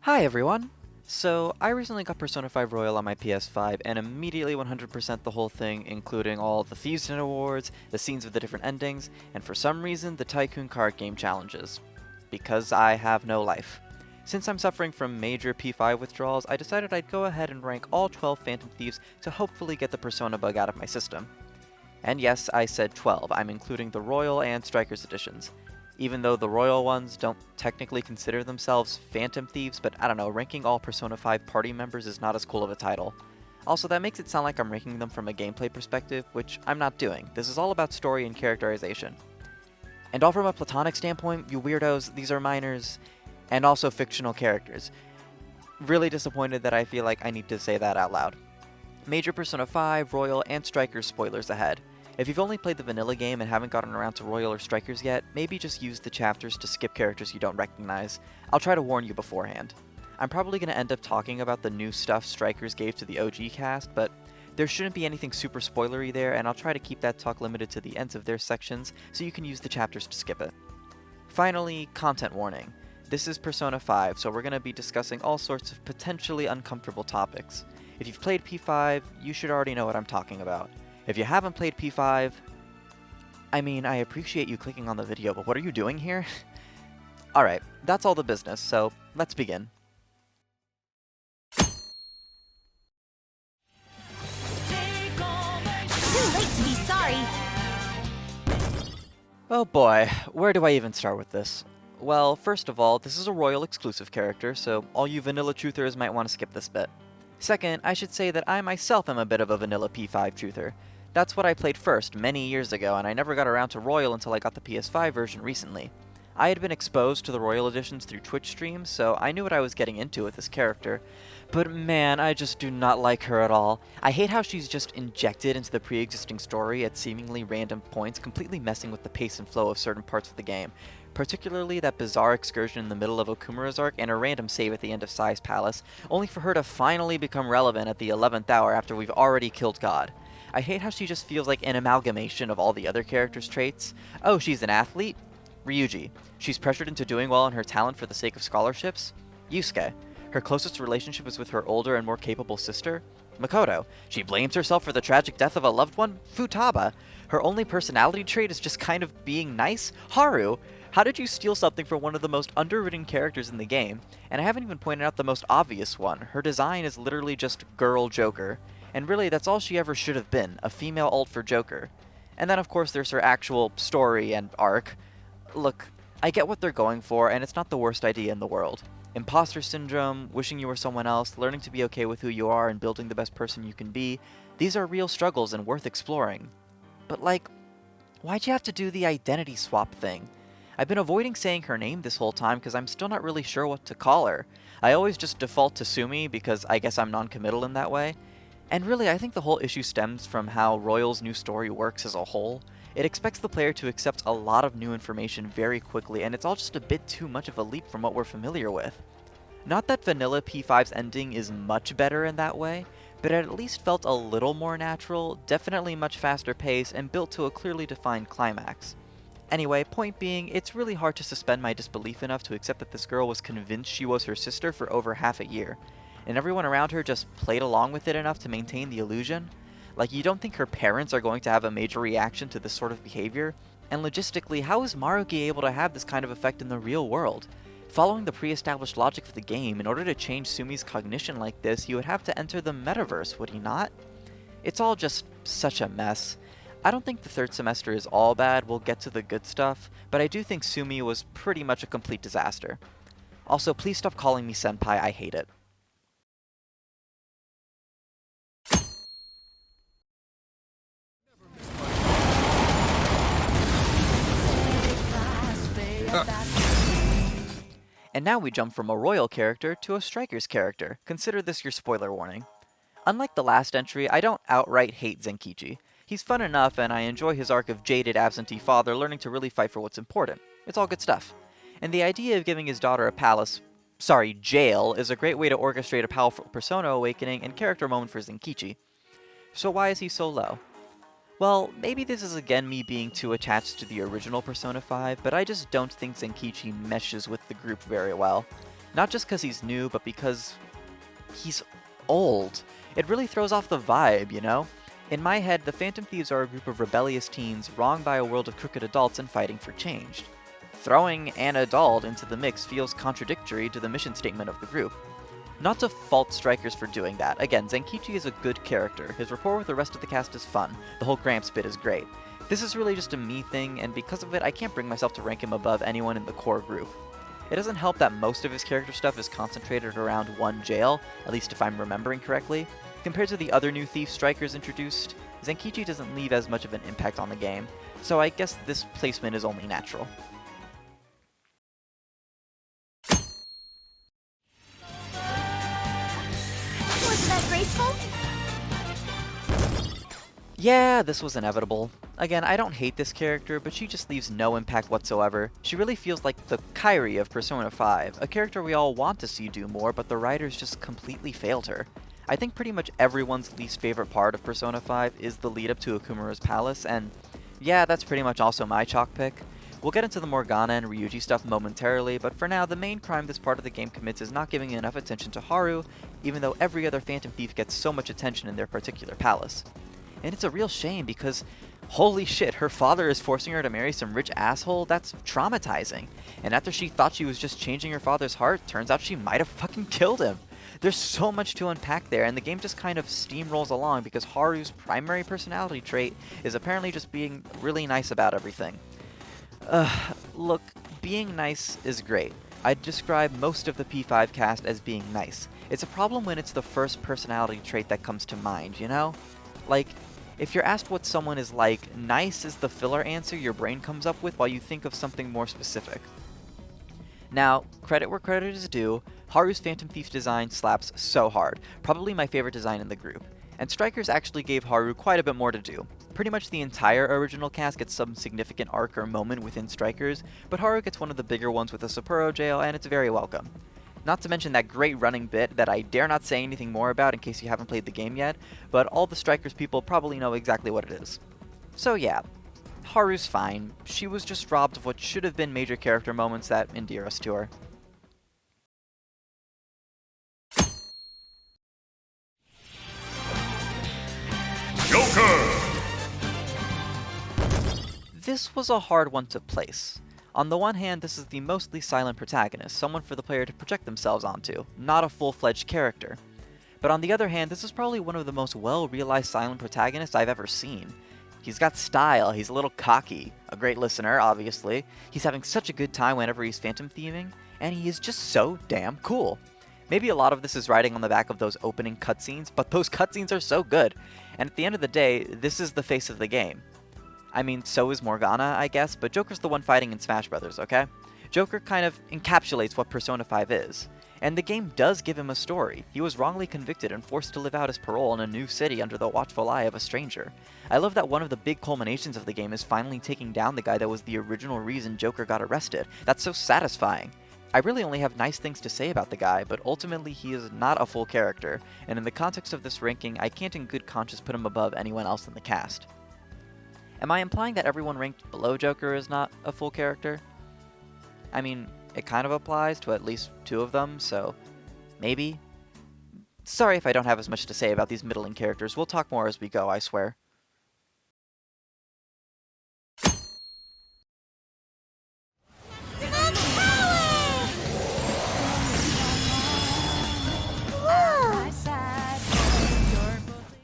Hi everyone! So, I recently got Persona 5 Royal on my PS5 and immediately 100% the whole thing, including all the Thieves awards, the scenes with the different endings, and for some reason the Tycoon card game challenges. Because I have no life. Since I'm suffering from major P5 withdrawals, I decided I'd go ahead and rank all 12 Phantom Thieves to hopefully get the Persona bug out of my system. And yes, I said 12, I'm including the Royal and Strikers editions. Even though the Royal ones don't technically consider themselves Phantom Thieves, but I don't know, ranking all Persona 5 party members is not as cool of a title. Also, that makes it sound like I'm ranking them from a gameplay perspective, which I'm not doing. This is all about story and characterization. And all from a platonic standpoint, you weirdos, these are minors, and also fictional characters. Really disappointed that I feel like I need to say that out loud. Major Persona 5, Royal, and Strikers spoilers ahead. If you've only played the vanilla game and haven't gotten around to Royal or Strikers yet, maybe just use the chapters to skip characters you don't recognize. I'll try to warn you beforehand. I'm probably going to end up talking about the new stuff Strikers gave to the OG cast, but there shouldn't be anything super spoilery there, and I'll try to keep that talk limited to the ends of their sections, so you can use the chapters to skip it. Finally, content warning. This is Persona 5, so we're going to be discussing all sorts of potentially uncomfortable topics. If you've played P5, you should already know what I'm talking about. If you haven't played P5, I mean, I appreciate you clicking on the video, but what are you doing here? Alright, that's all the business, so let's begin. Too late to be sorry! Oh boy, where do I even start with this? Well, first of all, this is a Royal exclusive character, so all you vanilla truthers might want to skip this bit. Second, I should say that I myself am a bit of a vanilla P5 truther. That's what I played first, many years ago, and I never got around to Royal until I got the PS5 version recently. I had been exposed to the Royal editions through Twitch streams, so I knew what I was getting into with this character. But man, I just do not like her at all. I hate how she's just injected into the pre-existing story at seemingly random points, completely messing with the pace and flow of certain parts of the game. Particularly that bizarre excursion in the middle of Okumura's arc and a random save at the end of Sai's Palace, only for her to finally become relevant at the 11th hour after we've already killed God. I hate how she just feels like an amalgamation of all the other characters' traits. Oh, she's an athlete? Ryuji. She's pressured into doing well in her talent for the sake of scholarships? Yusuke. Her closest relationship is with her older and more capable sister? Makoto. She blames herself for the tragic death of a loved one? Futaba. Her only personality trait is just kind of being nice? Haru. How did you steal something from one of the most underwritten characters in the game? And I haven't even pointed out the most obvious one. Her design is literally just Girl Joker. And really, that's all she ever should have been, a female alt for Joker. And then of course there's her actual story and arc. Look, I get what they're going for, and it's not the worst idea in the world. Imposter syndrome, wishing you were someone else, learning to be okay with who you are and building the best person you can be, these are real struggles and worth exploring. But like, why'd you have to do the identity swap thing? I've been avoiding saying her name this whole time because I'm still not really sure what to call her. I always just default to Sumi because I guess I'm non-committal in that way. And really, I think the whole issue stems from how Royal's new story works as a whole. It expects the player to accept a lot of new information very quickly, and it's all just a bit too much of a leap from what we're familiar with. Not that Vanilla P5's ending is much better in that way, but it at least felt a little more natural, definitely much faster pace, and built to a clearly defined climax. Anyway, point being, it's really hard to suspend my disbelief enough to accept that this girl was convinced she was her sister for over half a year, and everyone around her just played along with it enough to maintain the illusion. Like, you don't think her parents are going to have a major reaction to this sort of behavior? And logistically, how is Maruki able to have this kind of effect in the real world? Following the pre-established logic of the game, in order to change Sumi's cognition like this, he would have to enter the metaverse, would he not? It's all just such a mess. I don't think the third semester is all bad, we'll get to the good stuff, but I do think Sumi was pretty much a complete disaster. Also, please stop calling me senpai, I hate it. And now we jump from a Royal character to a Strikers character. Consider this your spoiler warning. Unlike the last entry, I don't outright hate Zenkichi. He's fun enough, and I enjoy his arc of jaded absentee father learning to really fight for what's important. It's all good stuff. And the idea of giving his daughter a jail, is a great way to orchestrate a powerful persona awakening and character moment for Zenkichi. So why is he so low? Well, maybe this is again me being too attached to the original Persona 5, but I just don't think Zenkichi meshes with the group very well. Not just because he's new, but because he's old. It really throws off the vibe, you know? In my head, the Phantom Thieves are a group of rebellious teens wronged by a world of crooked adults and fighting for change. Throwing an adult into the mix feels contradictory to the mission statement of the group. Not to fault Strikers for doing that. Again, Zenkichi is a good character. His rapport with the rest of the cast is fun. The whole Gramps bit is great. This is really just a me thing, and because of it, I can't bring myself to rank him above anyone in the core group. It doesn't help that most of his character stuff is concentrated around one jail, at least if I'm remembering correctly. Compared to the other new Thief Strikers introduced, Zenkichi doesn't leave as much of an impact on the game, so I guess this placement is only natural. Wasn't that graceful? Yeah, this was inevitable. Again, I don't hate this character, but she just leaves no impact whatsoever. She really feels like the Kairi of Persona 5, a character we all want to see do more, but the writers just completely failed her. I think pretty much everyone's least favorite part of Persona 5 is the lead up to Akumura's palace, and yeah, that's pretty much also my chalk pick. We'll get into the Morgana and Ryuji stuff momentarily, but for now, the main crime this part of the game commits is not giving enough attention to Haru, even though every other Phantom Thief gets so much attention in their particular palace. And it's a real shame because, holy shit, her father is forcing her to marry some rich asshole? That's traumatizing. And after she thought she was just changing her father's heart, turns out she might have fucking killed him. There's so much to unpack there, and the game just kind of steamrolls along because Haru's primary personality trait is apparently just being really nice about everything. Look, being nice is great. I'd describe most of the P5 cast as being nice. It's a problem when it's the first personality trait that comes to mind, you know? Like, if you're asked what someone is like, nice is the filler answer your brain comes up with while you think of something more specific. Now, credit where credit is due, Haru's Phantom Thief design slaps so hard, probably my favorite design in the group. And Strikers actually gave Haru quite a bit more to do. Pretty much the entire original cast gets some significant arc or moment within Strikers, but Haru gets one of the bigger ones with the Sapporo jail, and it's very welcome. Not to mention that great running bit that I dare not say anything more about in case you haven't played the game yet, but all the Strikers people probably know exactly what it is. So yeah, Haru's fine. She was just robbed of what should have been major character moments that endear us to her. Joker! This was a hard one to place. On the one hand, this is the mostly silent protagonist, someone for the player to project themselves onto, not a full-fledged character. But on the other hand, this is probably one of the most well-realized silent protagonists I've ever seen. He's got style, he's a little cocky, a great listener, obviously, he's having such a good time whenever he's phantom thieving, and he is just so damn cool. Maybe a lot of this is riding on the back of those opening cutscenes, but those cutscenes are so good, and at the end of the day, this is the face of the game. I mean, so is Morgana, I guess, but Joker's the one fighting in Smash Brothers, okay? Joker kind of encapsulates what Persona 5 is. And the game does give him a story. He was wrongly convicted and forced to live out his parole in a new city under the watchful eye of a stranger. I love that one of the big culminations of the game is finally taking down the guy that was the original reason Joker got arrested. That's so satisfying. I really only have nice things to say about the guy, but ultimately he is not a full character, and in the context of this ranking, I can't in good conscience put him above anyone else in the cast. Am I implying that everyone ranked below Joker is not a full character? I mean, it kind of applies to at least two of them, so maybe? Sorry if I don't have as much to say about these middling characters. We'll talk more as we go, I swear.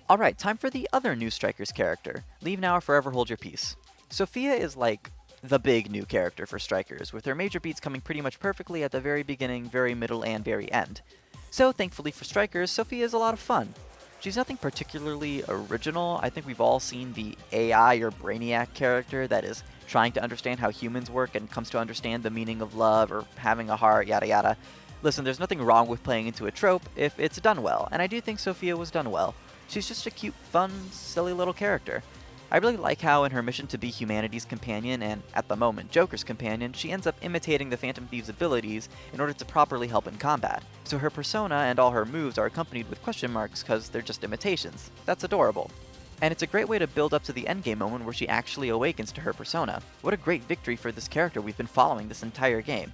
Alright, time for the other new Strikers character. Leave now or forever hold your peace. Sophia is like the big new character for Strikers, with her major beats coming pretty much perfectly at the very beginning, very middle, and very end. So, thankfully for Strikers, Sophia is a lot of fun. She's nothing particularly original. I think we've all seen the AI or Brainiac character that is trying to understand how humans work and comes to understand the meaning of love or having a heart, yada yada. Listen, there's nothing wrong with playing into a trope if it's done well, and I do think Sophia was done well. She's just a cute, fun, silly little character. I really like how in her mission to be humanity's companion, and at the moment Joker's companion, she ends up imitating the Phantom Thief's abilities in order to properly help in combat. So her persona and all her moves are accompanied with question marks because they're just imitations. That's adorable. And it's a great way to build up to the endgame moment where she actually awakens to her persona. What a great victory for this character we've been following this entire game.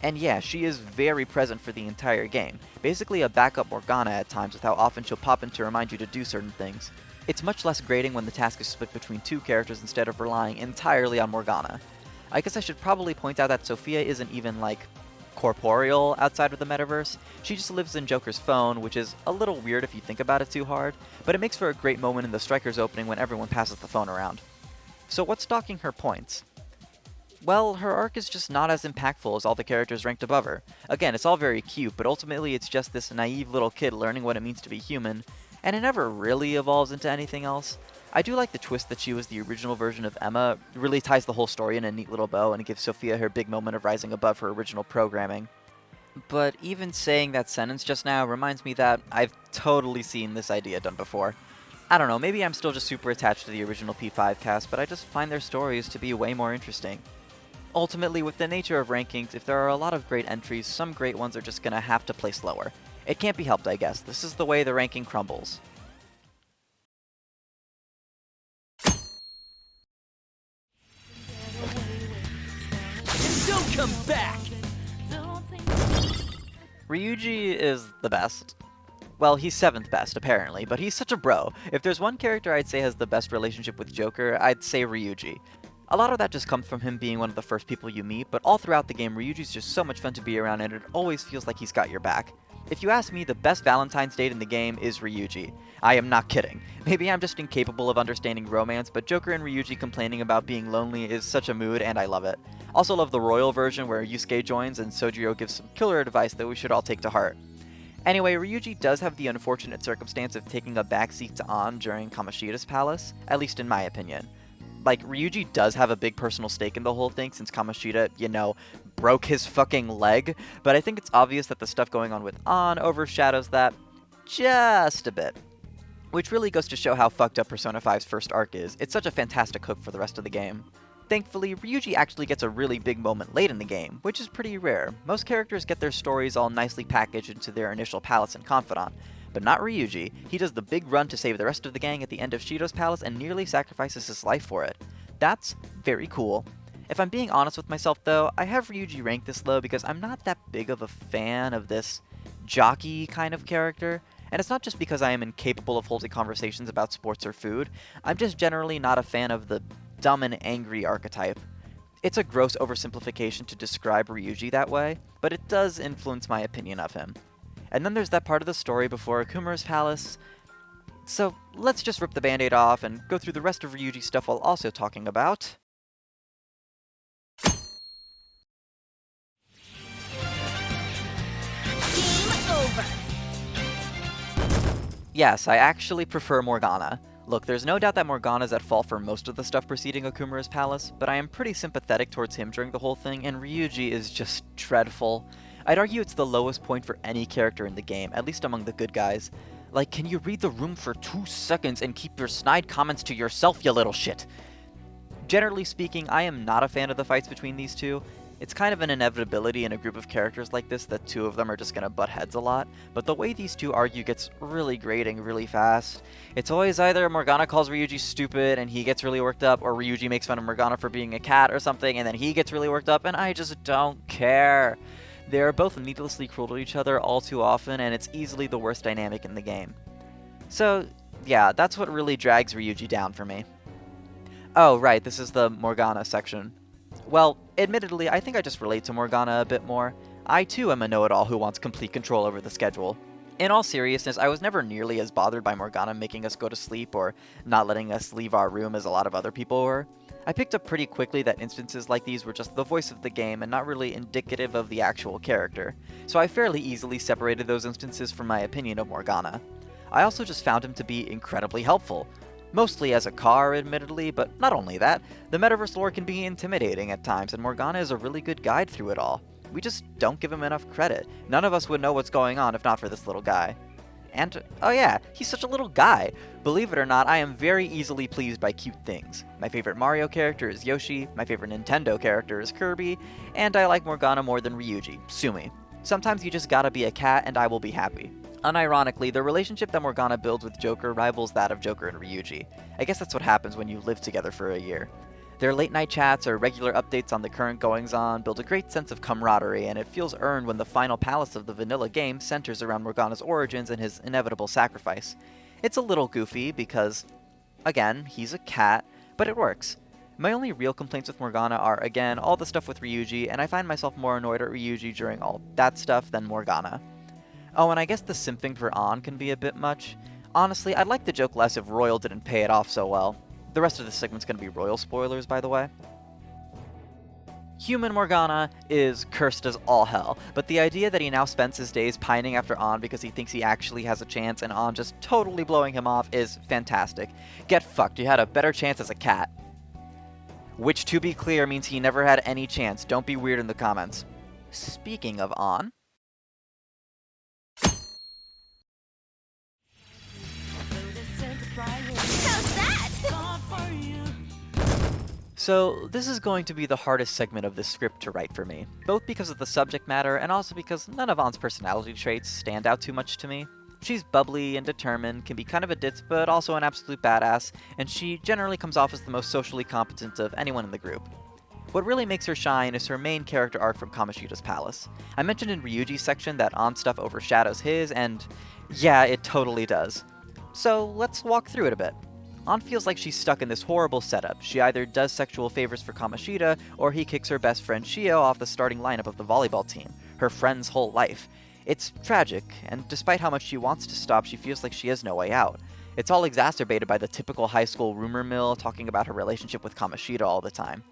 And yeah, she is very present for the entire game, basically a backup Morgana at times with how often she'll pop in to remind you to do certain things. It's much less grating when the task is split between two characters instead of relying entirely on Morgana. I guess I should probably point out that Sophia isn't even, like, corporeal outside of the metaverse. She just lives in Joker's phone, which is a little weird if you think about it too hard, but it makes for a great moment in the Strikers opening when everyone passes the phone around. So what's docking her points? Well, her arc is just not as impactful as all the characters ranked above her. Again, it's all very cute, but ultimately it's just this naive little kid learning what it means to be human, and it never really evolves into anything else. I do like the twist that she was the original version of Emma. It really ties the whole story in a neat little bow, and it gives Sophia her big moment of rising above her original programming. But even saying that sentence just now reminds me that I've totally seen this idea done before. I don't know, maybe I'm still just super attached to the original P5 cast, but I just find their stories to be way more interesting. Ultimately, with the nature of rankings, if there are a lot of great entries, some great ones are just gonna have to place lower. It can't be helped, I guess. This is the way the ranking crumbles. Don't come back! Ryuji is the best. Well, he's 7th best, apparently, but he's such a bro. If there's one character I'd say has the best relationship with Joker, I'd say Ryuji. A lot of that just comes from him being one of the first people you meet, but all throughout the game, Ryuji's just so much fun to be around and it always feels like he's got your back. If you ask me, the best Valentine's date in the game is Ryuji. I am not kidding. Maybe I'm just incapable of understanding romance, but Joker and Ryuji complaining about being lonely is such a mood and I love it. Also love the royal version where Yusuke joins and Sojiro gives some killer advice that we should all take to heart. Anyway, Ryuji does have the unfortunate circumstance of taking a backseat to An during Kamoshida's palace, at least in my opinion. Like, Ryuji does have a big personal stake in the whole thing since Kamoshida, you know, broke his fucking leg, but I think it's obvious that the stuff going on with An overshadows that just a bit. Which really goes to show how fucked up Persona 5's first arc is. It's such a fantastic hook for the rest of the game. Thankfully, Ryuji actually gets a really big moment late in the game, which is pretty rare. Most characters get their stories all nicely packaged into their initial palace and confidant. But not Ryuji. He does the big run to save the rest of the gang at the end of Shido's palace and nearly sacrifices his life for it. That's very cool. If I'm being honest with myself though, I have Ryuji ranked this low because I'm not that big of a fan of this jockey kind of character. And it's not just because I am incapable of holding conversations about sports or food, I'm just generally not a fan of the dumb and angry archetype. It's a gross oversimplification to describe Ryuji that way, but it does influence my opinion of him. And then there's that part of the story before Akumura's palace. So let's just rip the band-aid off and go through the rest of Ryuji's stuff while also talking about... Game over. Yes, I actually prefer Morgana. Look, there's no doubt that Morgana's at fault for most of the stuff preceding Akumura's palace, but I am pretty sympathetic towards him during the whole thing, and Ryuji is just dreadful. I'd argue it's the lowest point for any character in the game, at least among the good guys. Like, can you read the room for 2 seconds and keep your snide comments to yourself, you little shit? Generally speaking, I am not a fan of the fights between these two. It's kind of an inevitability in a group of characters like this that two of them are just gonna butt heads a lot, but the way these two argue gets really grating really fast. It's always either Morgana calls Ryuji stupid and he gets really worked up, or Ryuji makes fun of Morgana for being a cat or something and then he gets really worked up, and I just don't care. They are both needlessly cruel to each other all too often, and it's easily the worst dynamic in the game. So, yeah, that's what really drags Ryuji down for me. Oh, right, this is the Morgana section. Well, admittedly, I think I just relate to Morgana a bit more. I too am a know-it-all who wants complete control over the schedule. In all seriousness, I was never nearly as bothered by Morgana making us go to sleep or not letting us leave our room as a lot of other people were. I picked up pretty quickly that instances like these were just the voice of the game and not really indicative of the actual character, so I fairly easily separated those instances from my opinion of Morgana. I also just found him to be incredibly helpful. Mostly as a car, admittedly, but not only that, the metaverse lore can be intimidating at times, and Morgana is a really good guide through it all. We just don't give him enough credit. None of us would know what's going on if not for this little guy. And, oh yeah, he's such a little guy. Believe it or not, I am very easily pleased by cute things. My favorite Mario character is Yoshi, my favorite Nintendo character is Kirby, and I like Morgana more than Ryuji. Sue me. Sometimes you just gotta be a cat and I will be happy. Unironically, the relationship that Morgana builds with Joker rivals that of Joker and Ryuji. I guess that's what happens when you live together for a year. Their late-night chats or regular updates on the current goings-on build a great sense of camaraderie, and it feels earned when the final palace of the vanilla game centers around Morgana's origins and his inevitable sacrifice. It's a little goofy because, again, he's a cat, but it works. My only real complaints with Morgana are, again, all the stuff with Ryuji, and I find myself more annoyed at Ryuji during all that stuff than Morgana. Oh, and I guess the simping for An can be a bit much. Honestly, I'd like the joke less if Royal didn't pay it off so well. The rest of this segment's gonna be Royal spoilers, by the way. Human Morgana is cursed as all hell, but the idea that he now spends his days pining after An because he thinks he actually has a chance and An just totally blowing him off is fantastic. Get fucked, you had a better chance as a cat. Which, to be clear, means he never had any chance. Don't be weird in the comments. Speaking of An... How's that? So, this is going to be the hardest segment of this script to write for me, both because of the subject matter and also because none of An's personality traits stand out too much to me. She's bubbly and determined, can be kind of a ditz but also an absolute badass, and she generally comes off as the most socially competent of anyone in the group. What really makes her shine is her main character arc from Kamoshida's palace. I mentioned in Ryuji's section that An's stuff overshadows his, and yeah, it totally does. So, let's walk through it a bit. An feels like she's stuck in this horrible setup. She either does sexual favors for Kamoshida, or he kicks her best friend Shio off the starting lineup of the volleyball team, her friend's whole life. It's tragic, and despite how much she wants to stop, she feels like she has no way out. It's all exacerbated by the typical high school rumor mill talking about her relationship with Kamoshida all the time.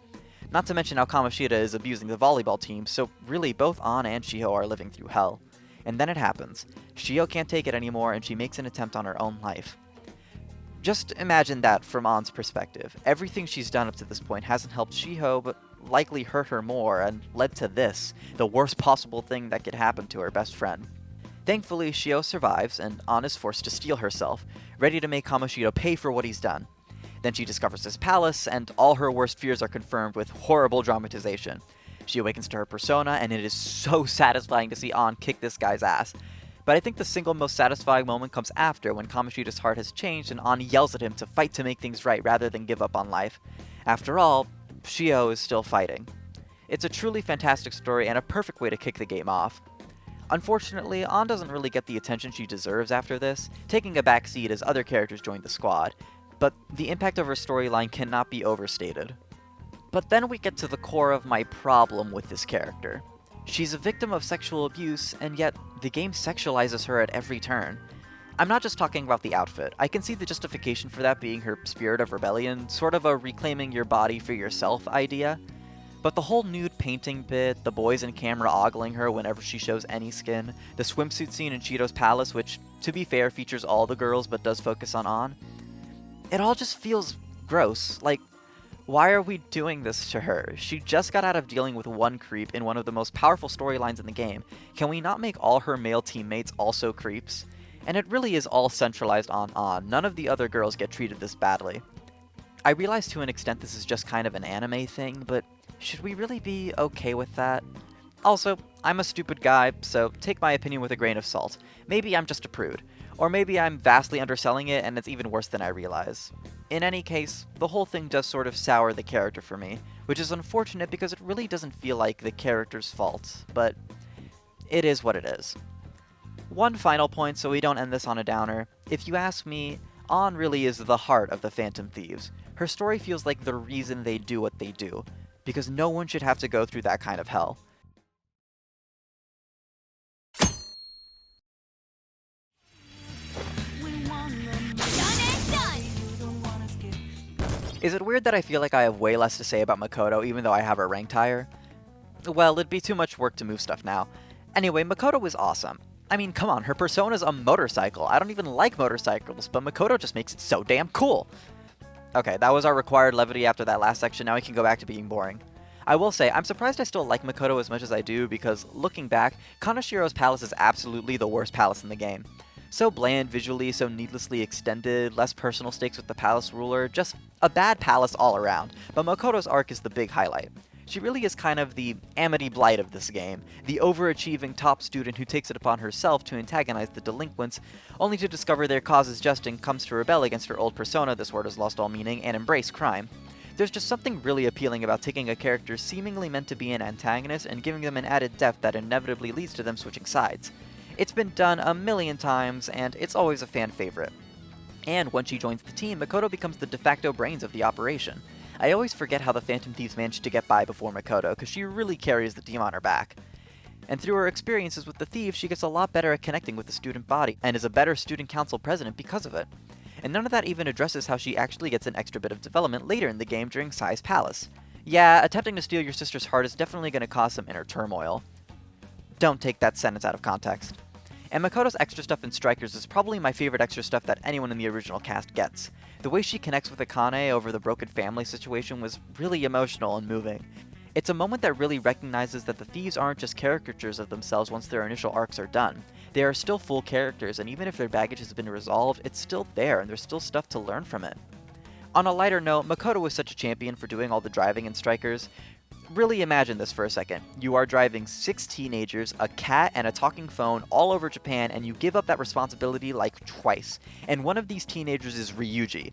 Not to mention how Kamoshida is abusing the volleyball team, so really both An and Shio are living through hell. And then it happens. Shio can't take it anymore, and she makes an attempt on her own life. Just imagine that from An's perspective. Everything she's done up to this point hasn't helped Shiho, but likely hurt her more, and led to this, the worst possible thing that could happen to her best friend. Thankfully, Shio survives, and An is forced to steel herself, ready to make Kamoshida pay for what he's done. Then she discovers his palace, and all her worst fears are confirmed with horrible dramatization. She awakens to her persona, and it is so satisfying to see An kick this guy's ass. But I think the single most satisfying moment comes after, when Kamoshida's heart has changed and An yells at him to fight to make things right rather than give up on life. After all, Shio is still fighting. It's a truly fantastic story and a perfect way to kick the game off. Unfortunately, An doesn't really get the attention she deserves after this, taking a back seat as other characters join the squad, but the impact of her storyline cannot be overstated. But then we get to the core of my problem with this character. She's a victim of sexual abuse, and yet the game sexualizes her at every turn. I'm not just talking about the outfit. I can see the justification for that being her spirit of rebellion, sort of a reclaiming your body for yourself idea. But the whole nude painting bit, the boys in camera ogling her whenever she shows any skin, the swimsuit scene in Cheeto's palace, which, to be fair, features all the girls but does focus on An, it all just feels gross. Like, why are we doing this to her? She just got out of dealing with one creep in one of the most powerful storylines in the game. Can we not make all her male teammates also creeps? And it really is all centralized on An. None of the other girls get treated this badly. I realize to an extent this is just kind of an anime thing, but should we really be okay with that? Also, I'm a stupid guy, so take my opinion with a grain of salt. Maybe I'm just a prude. Or maybe I'm vastly underselling it and it's even worse than I realize. In any case, the whole thing does sort of sour the character for me, which is unfortunate because it really doesn't feel like the character's fault, but it is what it is. One final point so we don't end this on a downer. If you ask me, An really is the heart of the Phantom Thieves. Her story feels like the reason they do what they do, because no one should have to go through that kind of hell. Is it weird that I feel like I have way less to say about Makoto even though I have her ranked higher? Well, it'd be too much work to move stuff now. Anyway, Makoto was awesome. I mean, come on, her persona's a motorcycle. I don't even like motorcycles, but Makoto just makes it so damn cool. Okay, that was our required levity after that last section, now we can go back to being boring. I will say, I'm surprised I still like Makoto as much as I do, because looking back, Kanashiro's palace is absolutely the worst palace in the game. So bland visually, so needlessly extended, less personal stakes with the palace ruler, just a bad palace all around, but Makoto's arc is the big highlight. She really is kind of the Amity Blight of this game, the overachieving top student who takes it upon herself to antagonize the delinquents, only to discover their cause is just and comes to rebel against her old persona, this word has lost all meaning, and embrace crime. There's just something really appealing about taking a character seemingly meant to be an antagonist and giving them an added depth that inevitably leads to them switching sides. It's been done a million times, and it's always a fan favorite. And when she joins the team, Makoto becomes the de facto brains of the operation. I always forget how the Phantom Thieves managed to get by before Makoto, because she really carries the team on her back. And through her experiences with the Thieves, she gets a lot better at connecting with the student body, and is a better student council president because of it. And none of that even addresses how she actually gets an extra bit of development later in the game during Sai's Palace. Yeah, attempting to steal your sister's heart is definitely going to cause some inner turmoil. Don't take that sentence out of context. And Makoto's extra stuff in Strikers is probably my favorite extra stuff that anyone in the original cast gets. The way she connects with Akane over the broken family situation was really emotional and moving. It's a moment that really recognizes that the Thieves aren't just caricatures of themselves once their initial arcs are done. They are still full characters, and even if their baggage has been resolved, it's still there and there's still stuff to learn from it. On a lighter note, Makoto was such a champion for doing all the driving in Strikers. Really imagine this for a second. You are driving 6 teenagers, a cat, and a talking phone all over Japan, and you give up that responsibility like twice. And one of these teenagers is Ryuji.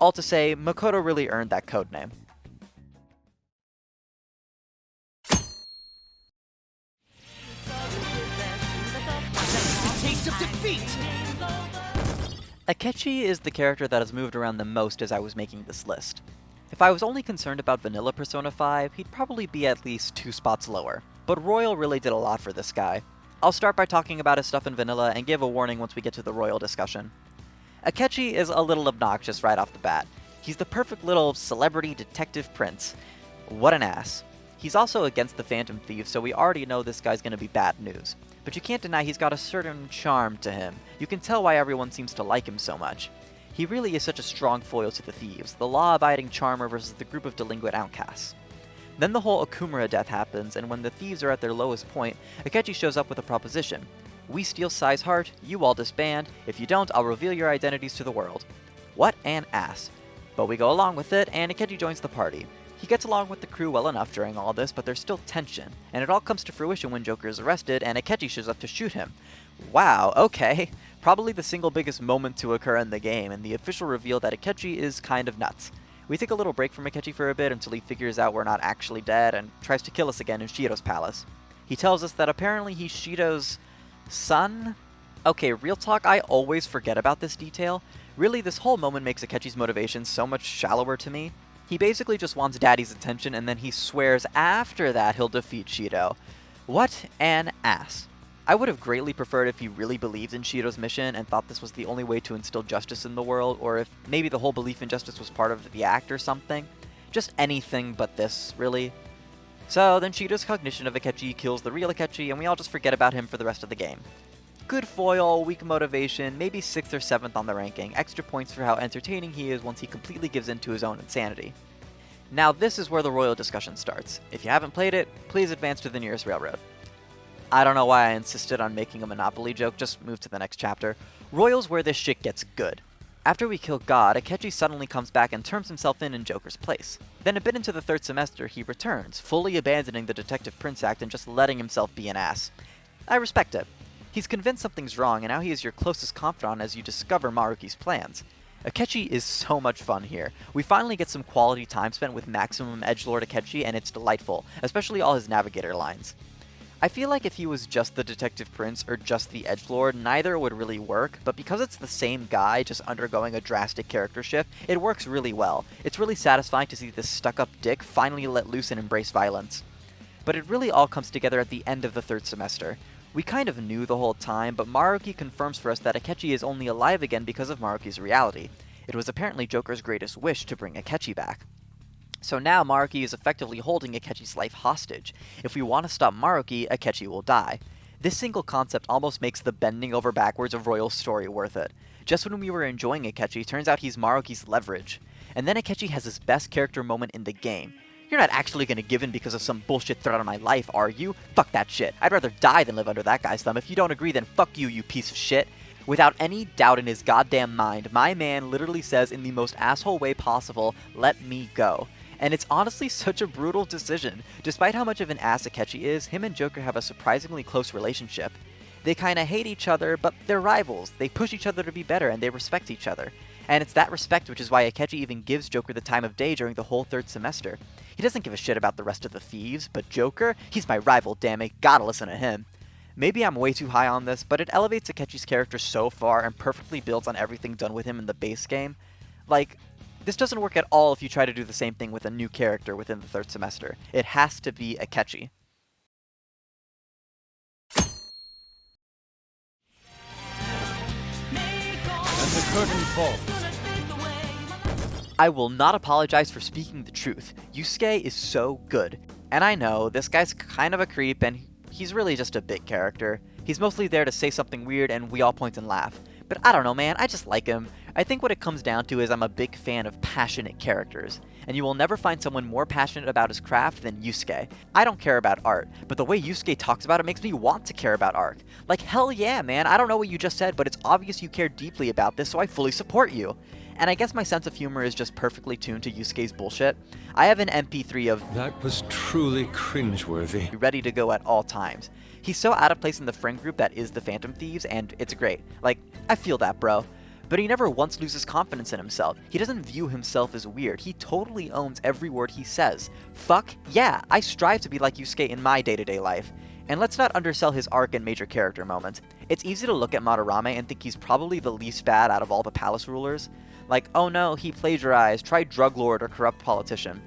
All to say, Makoto really earned that codename. Taste of defeat! Akechi is the character that has moved around the most as I was making this list. If I was only concerned about vanilla Persona 5, he'd probably be at least 2 spots lower, but Royal really did a lot for this guy. I'll start by talking about his stuff in vanilla and give a warning once we get to the Royal discussion. Akechi is a little obnoxious right off the bat. He's the perfect little celebrity detective prince. What an ass. He's also against the Phantom Thieves, so we already know this guy's gonna be bad news. But you can't deny he's got a certain charm to him. You can tell why everyone seems to like him so much. He really is such a strong foil to the Thieves, the law-abiding charmer versus the group of delinquent outcasts. Then the whole Okumura death happens, and when the Thieves are at their lowest point, Akechi shows up with a proposition. We steal Sai's heart, you all disband. If you don't, I'll reveal your identities to the world. What an ass. But we go along with it, and Akechi joins the party. He gets along with the crew well enough during all this, but there's still tension, and it all comes to fruition when Joker is arrested and Akechi shows up to shoot him. Wow, okay. Probably the single biggest moment to occur in the game, and the official reveal that Akechi is kind of nuts. We take a little break from Akechi for a bit until he figures out we're not actually dead and tries to kill us again in Shido's palace. He tells us that apparently he's Shido's son? Okay, real talk, I always forget about this detail. Really, this whole moment makes Akechi's motivation so much shallower to me. He basically just wants Daddy's attention, and then he swears after that he'll defeat Shido. What an ass. I would have greatly preferred if he really believed in Shido's mission and thought this was the only way to instill justice in the world, or if maybe the whole belief in justice was part of the act or something. Just anything but this, really. So then Shido's cognition of Akechi kills the real Akechi, and we all just forget about him for the rest of the game. Good foil, weak motivation, maybe 6th or 7th on the ranking, extra points for how entertaining he is once he completely gives in to his own insanity. Now this is where the Royal discussion starts. If you haven't played it, please advance to the nearest railroad. I don't know why I insisted on making a Monopoly joke, just move to the next chapter. Royal's where this shit gets good. After we kill God, Akechi suddenly comes back and turns himself in Joker's place. Then a bit into the 3rd semester, he returns, fully abandoning the Detective Prince Act and just letting himself be an ass. I respect it. He's convinced something's wrong, and now he is your closest confidant as you discover Maruki's plans. Akechi is so much fun here. We finally get some quality time spent with maximum edgelord Akechi, and it's delightful, especially all his navigator lines. I feel like if he was just the Detective Prince or just the edgelord, neither would really work, but because it's the same guy just undergoing a drastic character shift, it works really well. It's really satisfying to see this stuck-up dick finally let loose and embrace violence. But it really all comes together at the end of the 3rd semester. We kind of knew the whole time, but Maruki confirms for us that Akechi is only alive again because of Maruki's reality. It was apparently Joker's greatest wish to bring Akechi back. So now Maruki is effectively holding Akechi's life hostage. If we want to stop Maruki, Akechi will die. This single concept almost makes the bending over backwards of Royal's story worth it. Just when we were enjoying Akechi, turns out he's Maruki's leverage. And then Akechi has his best character moment in the game. You're not actually gonna give in because of some bullshit threat on my life, are you? Fuck that shit. I'd rather die than live under that guy's thumb. If you don't agree, then fuck you, you piece of shit. Without any doubt in his goddamn mind, my man literally says in the most asshole way possible, let me go. And it's honestly such a brutal decision. Despite how much of an ass Akechi is, him and Joker have a surprisingly close relationship. They kinda hate each other, but they're rivals. They push each other to be better, and they respect each other. And it's that respect which is why Akechi even gives Joker the time of day during the whole third semester. He doesn't give a shit about the rest of the thieves, but Joker? He's my rival, damn it, gotta listen to him. Maybe I'm way too high on this, but it elevates Akechi's character so far and perfectly builds on everything done with him in the base game. Like, this doesn't work at all if you try to do the same thing with a new character within the third semester. It has to be Akechi. And the curtain falls. I will not apologize for speaking the truth. Yusuke is so good. And I know, this guy's kind of a creep and he's really just a big character. He's mostly there to say something weird and we all point and laugh. But I don't know, man, I just like him. I think what it comes down to is I'm a big fan of passionate characters. And you will never find someone more passionate about his craft than Yusuke. I don't care about art, but the way Yusuke talks about it makes me want to care about art. Like, hell yeah, man, I don't know what you just said, but it's obvious you care deeply about this, so I fully support you. And I guess my sense of humor is just perfectly tuned to Yusuke's bullshit. I have an MP3 of That was truly cringeworthy. ready to go at all times. He's so out of place in the friend group that is the Phantom Thieves, and it's great. Like, I feel that, bro. But he never once loses confidence in himself. He doesn't view himself as weird. He totally owns every word he says. Fuck yeah, I strive to be like Yusuke in my day-to-day life. And let's not undersell his arc and major character moments. It's easy to look at Madarame and think he's probably the least bad out of all the palace rulers. Like, oh no, he plagiarized, tried drug lord or corrupt politician.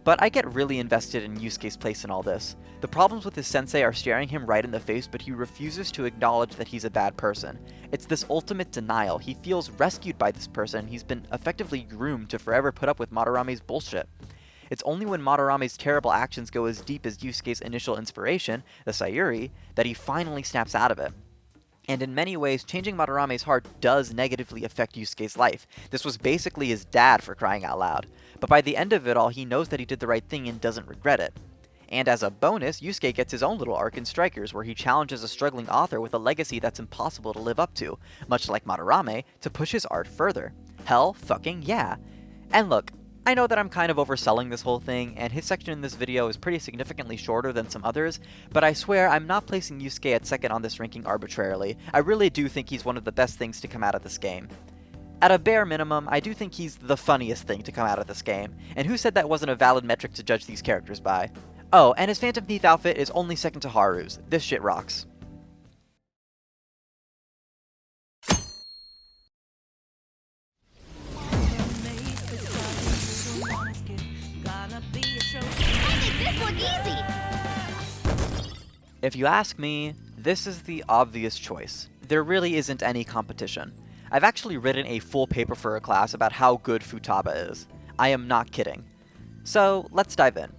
But I get really invested in Yusuke's place in all this. The problems with his sensei are staring him right in the face, but he refuses to acknowledge that he's a bad person. It's this ultimate denial. He feels rescued by this person. He's been effectively groomed to forever put up with Madarame's bullshit. It's only when Madarame's terrible actions go as deep as Yusuke's initial inspiration, the Sayuri, that he finally snaps out of it. And in many ways, changing Madarame's heart does negatively affect Yusuke's life. This was basically his dad, for crying out loud. But by the end of it all, he knows that he did the right thing and doesn't regret it. And as a bonus, Yusuke gets his own little arc in Strikers, where he challenges a struggling author with a legacy that's impossible to live up to, much like Madarame, to push his art further. Hell fucking yeah. And look, I know that I'm kind of overselling this whole thing, and his section in this video is pretty significantly shorter than some others, but I swear I'm not placing Yusuke at second on this ranking arbitrarily. I really do think he's one of the best things to come out of this game. At a bare minimum, I do think he's the funniest thing to come out of this game, and who said that wasn't a valid metric to judge these characters by? Oh, and his Phantom Thief outfit is only second to Haru's. This shit rocks. This look easy. If you ask me, this is the obvious choice. There really isn't any competition. I've actually written a full paper for a class about how good Futaba is. I am not kidding. So, let's dive in.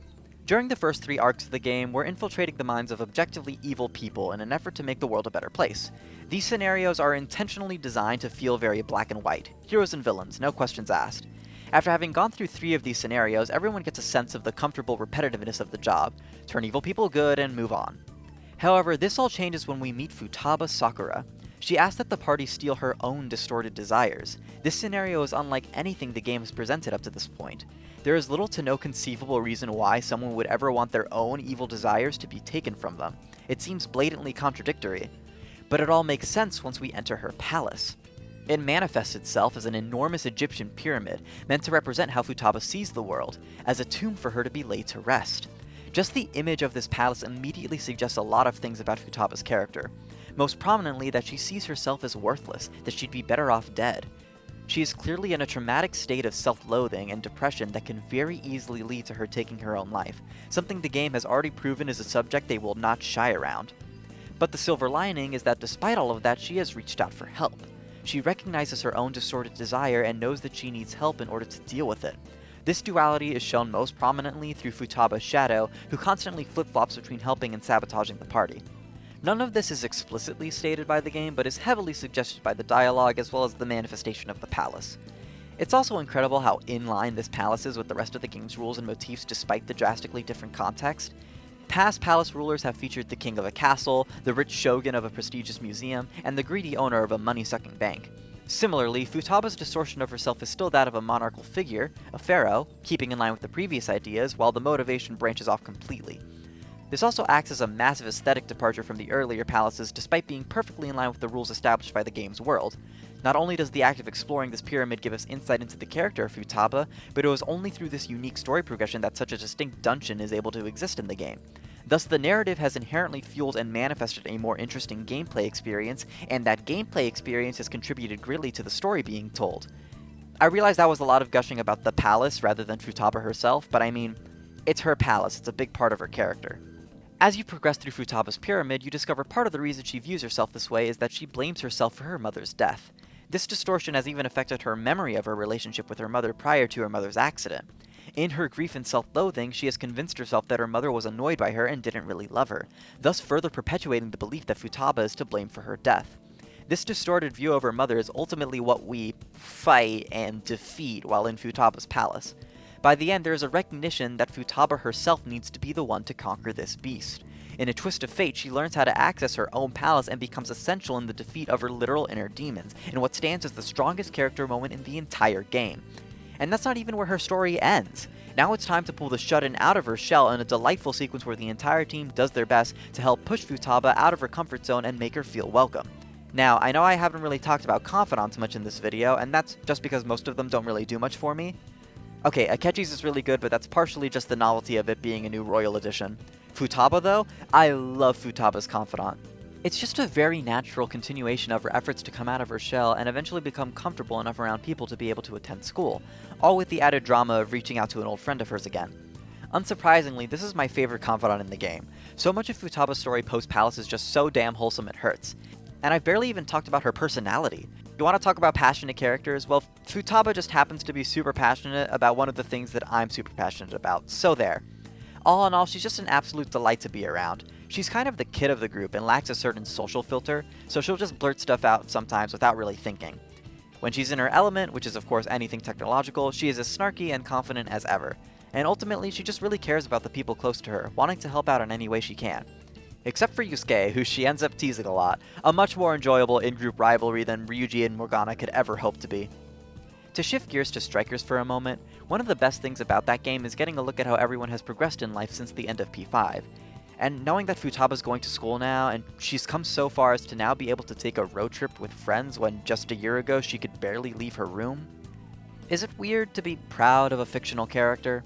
During the first 3 arcs of the game, we're infiltrating the minds of objectively evil people in an effort to make the world a better place. These scenarios are intentionally designed to feel very black and white. Heroes and villains, no questions asked. After having gone through 3 of these scenarios, everyone gets a sense of the comfortable repetitiveness of the job. Turn evil people good and move on. However, this all changes when we meet Futaba Sakura. She asks that the party steal her own distorted desires. This scenario is unlike anything the game has presented up to this point. There is little to no conceivable reason why someone would ever want their own evil desires to be taken from them. It seems blatantly contradictory. But it all makes sense once we enter her palace. It manifests itself as an enormous Egyptian pyramid, meant to represent how Futaba sees the world, as a tomb for her to be laid to rest. Just the image of this palace immediately suggests a lot of things about Futaba's character. Most prominently that she sees herself as worthless, that she'd be better off dead. She is clearly in a traumatic state of self-loathing and depression that can very easily lead to her taking her own life, something the game has already proven is a subject they will not shy around. But the silver lining is that despite all of that, she has reached out for help. She recognizes her own distorted desire and knows that she needs help in order to deal with it. This duality is shown most prominently through Futaba's shadow, who constantly flip-flops between helping and sabotaging the party. None of this is explicitly stated by the game, but is heavily suggested by the dialogue as well as the manifestation of the palace. It's also incredible how in line this palace is with the rest of the game's rules and motifs despite the drastically different context. Past palace rulers have featured the king of a castle, the rich shogun of a prestigious museum, and the greedy owner of a money-sucking bank. Similarly, Futaba's distortion of herself is still that of a monarchical figure, a pharaoh, keeping in line with the previous ideas, while the motivation branches off completely. This also acts as a massive aesthetic departure from the earlier palaces despite being perfectly in line with the rules established by the game's world. Not only does the act of exploring this pyramid give us insight into the character of Futaba, but it was only through this unique story progression that such a distinct dungeon is able to exist in the game. Thus, the narrative has inherently fueled and manifested a more interesting gameplay experience, and that gameplay experience has contributed greatly to the story being told. I realize that was a lot of gushing about the palace rather than Futaba herself, but I mean, it's her palace, it's a big part of her character. As you progress through Futaba's pyramid, you discover part of the reason she views herself this way is that she blames herself for her mother's death. This distortion has even affected her memory of her relationship with her mother prior to her mother's accident. In her grief and self-loathing, she has convinced herself that her mother was annoyed by her and didn't really love her, thus further perpetuating the belief that Futaba is to blame for her death. This distorted view of her mother is ultimately what we fight and defeat while in Futaba's palace. By the end, there is a recognition that Futaba herself needs to be the one to conquer this beast. In a twist of fate, she learns how to access her own palace and becomes essential in the defeat of her literal inner demons, in what stands as the strongest character moment in the entire game. And that's not even where her story ends. Now it's time to pull the shut-in out of her shell in a delightful sequence where the entire team does their best to help push Futaba out of her comfort zone and make her feel welcome. Now, I know I haven't really talked about confidants much in this video, and that's just because most of them don't really do much for me. Okay, Akechi's is really good, but that's partially just the novelty of it being a new Royal Edition. Futaba though, I love Futaba's confidant. It's just a very natural continuation of her efforts to come out of her shell and eventually become comfortable enough around people to be able to attend school, all with the added drama of reaching out to an old friend of hers again. Unsurprisingly, this is my favorite confidant in the game. So much of Futaba's story post-Palace is just so damn wholesome it hurts. And I've barely even talked about her personality. You want to talk about passionate characters? Well, Futaba just happens to be super passionate about one of the things that I'm super passionate about, so there. All in all, she's just an absolute delight to be around. She's kind of the kid of the group and lacks a certain social filter, so she'll just blurt stuff out sometimes without really thinking. When she's in her element, which is of course anything technological, she is as snarky and confident as ever. And ultimately, she just really cares about the people close to her, wanting to help out in any way she can. Except for Yusuke, who she ends up teasing a lot, a much more enjoyable in-group rivalry than Ryuji and Morgana could ever hope to be. To shift gears to Strikers for a moment, one of the best things about that game is getting a look at how everyone has progressed in life since the end of P5. And knowing that Futaba's going to school now, and she's come so far as to now be able to take a road trip with friends when just a year ago she could barely leave her room. Is it weird to be proud of a fictional character?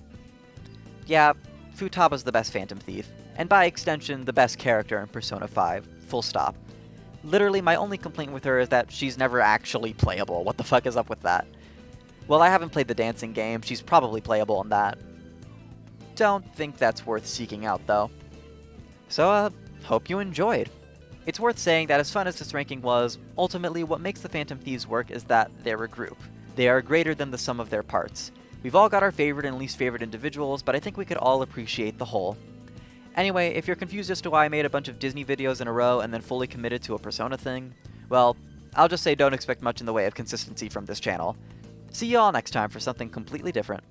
Yeah, Futaba's the best Phantom Thief, and by extension the best character in Persona 5, full stop. Literally my only complaint with her is that she's never actually playable. What the fuck is up with that? Well, I haven't played the dancing game, she's probably playable in that. Don't think that's worth seeking out though. So, hope you enjoyed. It's worth saying that as fun as this ranking was, ultimately what makes the Phantom Thieves work is that they're a group. They are greater than the sum of their parts. We've all got our favorite and least favorite individuals, but I think we could all appreciate the whole. Anyway, if you're confused as to why I made a bunch of Disney videos in a row and then fully committed to a Persona thing, well, I'll just say don't expect much in the way of consistency from this channel. See you all next time for something completely different.